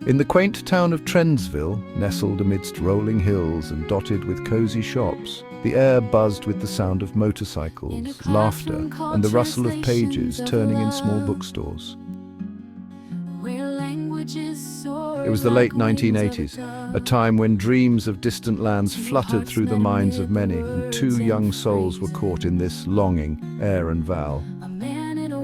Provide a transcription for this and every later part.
In the quaint town of Trendsville, nestled amidst rolling hills and dotted with cozy shops, the air buzzed with the sound of motorcycles, laughter, and the rustle of pages turning in small bookstores. It was the late 1980s, a time when dreams of distant lands fluttered through the minds of many, and two young souls were caught in this longing, Ayre and Val.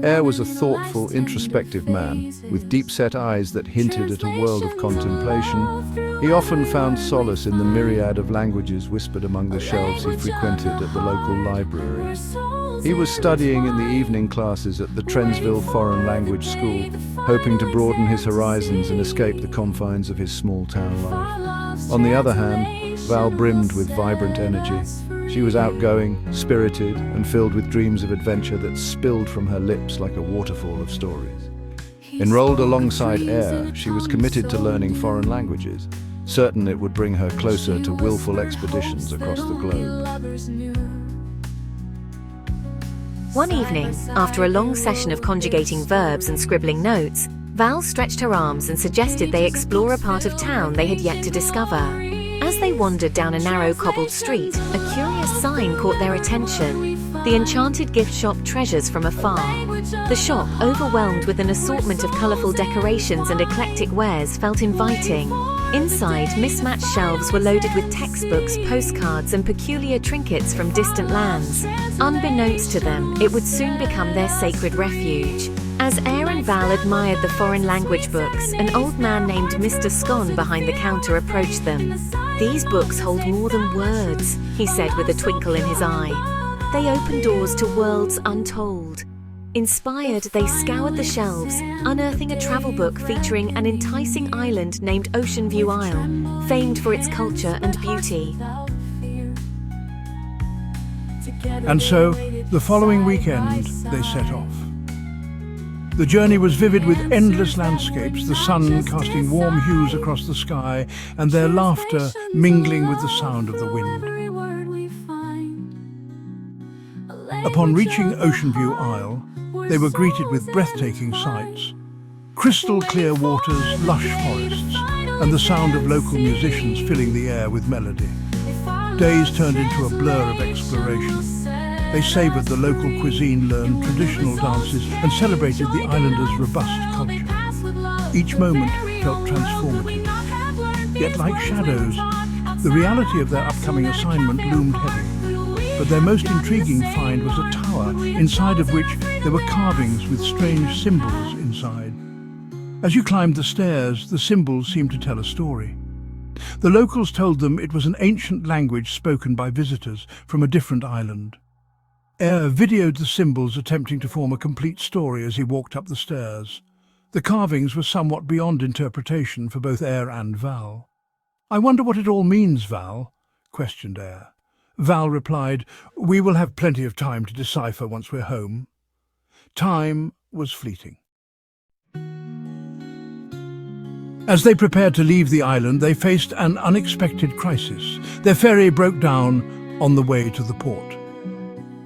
Ayre was a thoughtful, introspective man, with deep-set eyes that hinted at a world of contemplation. He often found solace in the myriad of languages whispered among the shelves he frequented at the local library. He was studying in the evening classes at the Trendsville Foreign Language School, hoping to broaden his horizons and escape the confines of his small-town life. On the other hand, Val brimmed with vibrant energy. She was outgoing, spirited, and filled with dreams of adventure that spilled from her lips like a waterfall of stories. Enrolled alongside Ayre, she was committed to learning foreign languages, certain it would bring her closer to willful expeditions across the globe. One evening, after a long session of conjugating verbs and scribbling notes, Val stretched her arms and suggested they explore a part of town they had yet to discover. As they wandered down a narrow cobbled street, a curious sign caught their attention: the enchanted gift shop Treasures from Afar. The shop, overwhelmed with an assortment of colourful decorations and eclectic wares, felt inviting. Inside, mismatched shelves were loaded with textbooks, postcards, and peculiar trinkets from distant lands. Unbeknownst to them, it would soon become their sacred refuge. As Ayre and Val admired the foreign language books, an old man named Mr. Scone behind the counter approached them. "These books hold more than words," he said with a twinkle in his eye. "They open doors to worlds untold." Inspired, they scoured the shelves, unearthing a travel book featuring an enticing island named Ocean View Isle, famed for its culture and beauty. And so, the following weekend, they set off. The journey was vivid with endless landscapes, the sun casting warm hues across the sky, and their laughter mingling with the sound of the wind. Upon reaching Ocean View Isle, they were greeted with breathtaking sights: crystal clear waters, lush forests, and the sound of local musicians filling the air with melody. Days turned into a blur of exploration. They savoured the local cuisine, learned traditional dances, and celebrated the islanders' robust culture. Each moment felt transformative. Yet like shadows, the reality of their upcoming assignment loomed heavy. But their most intriguing find was a tower, inside of which there were carvings with strange symbols inside. As you climbed the stairs, the symbols seemed to tell a story. The locals told them it was an ancient language spoken by visitors from a different island. Ayre videoed the symbols, attempting to form a complete story as he walked up the stairs. The carvings were somewhat beyond interpretation for both Ayre and Val. "I wonder what it all means, Val?" questioned Ayre. Val replied, "We will have plenty of time to decipher once we're home." Time was fleeting. As they prepared to leave the island, they faced an unexpected crisis. Their ferry broke down on the way to the port.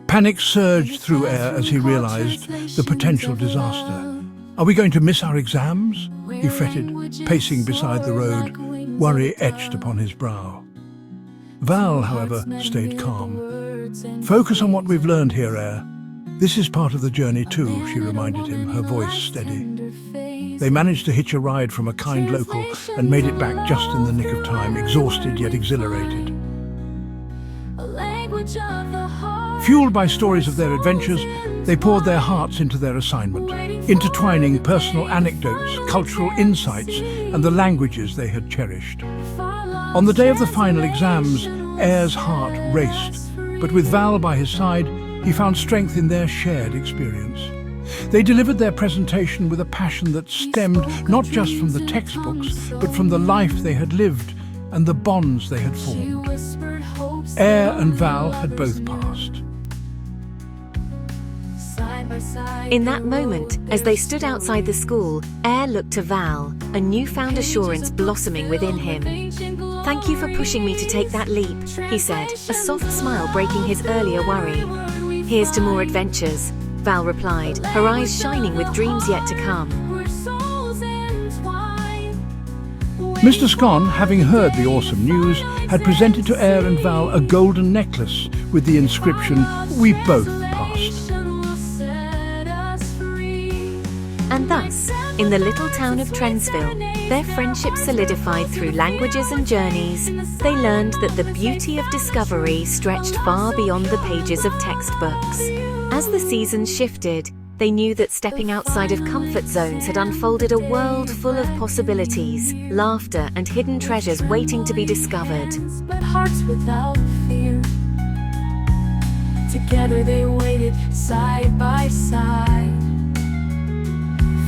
Panic surged through Ayre as he realized the potential disaster. "Are we going to miss our exams?" he fretted, pacing beside the road, worry etched upon his brow. Val, however, stayed calm. "Focus on what we've learned here, Ayre. This is part of the journey too," she reminded him, her voice steady. They managed to hitch a ride from a kind local and made it back just in the nick of time, exhausted yet exhilarated. Fueled by stories of their adventures, they poured their hearts into their assignment, intertwining personal anecdotes, cultural insights, and the languages they had cherished. On the day of the final exams, Ayre's heart raced, but with Val by his side, he found strength in their shared experience. They delivered their presentation with a passion that stemmed not just from the textbooks, but from the life they had lived and the bonds they had formed. Ayre and Val had both passed. In that moment, as they stood outside the school, Ayre looked to Val, a newfound assurance blossoming within him. "Thank you for pushing me to take that leap," he said, a soft smile breaking his earlier worry. "Here's to more adventures," Val replied, her eyes shining with dreams yet to come. Mr. Scone, having heard the awesome news, had presented to Ayre and Val a golden necklace with the inscription, "We both passed." And thus, in the little town of Trendsville, their friendship solidified through languages and journeys. They learned that the beauty of discovery stretched far beyond the pages of textbooks. As the seasons shifted, they knew that stepping outside of comfort zones had unfolded a world full of possibilities, laughter, and hidden treasures waiting to be discovered. But hearts without fear. Together they waited side by side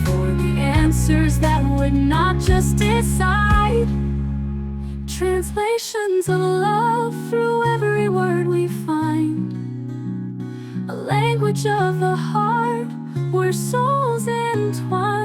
for the answers that would not just decide. Translations of love through every word we find. A language of the heart where souls entwine.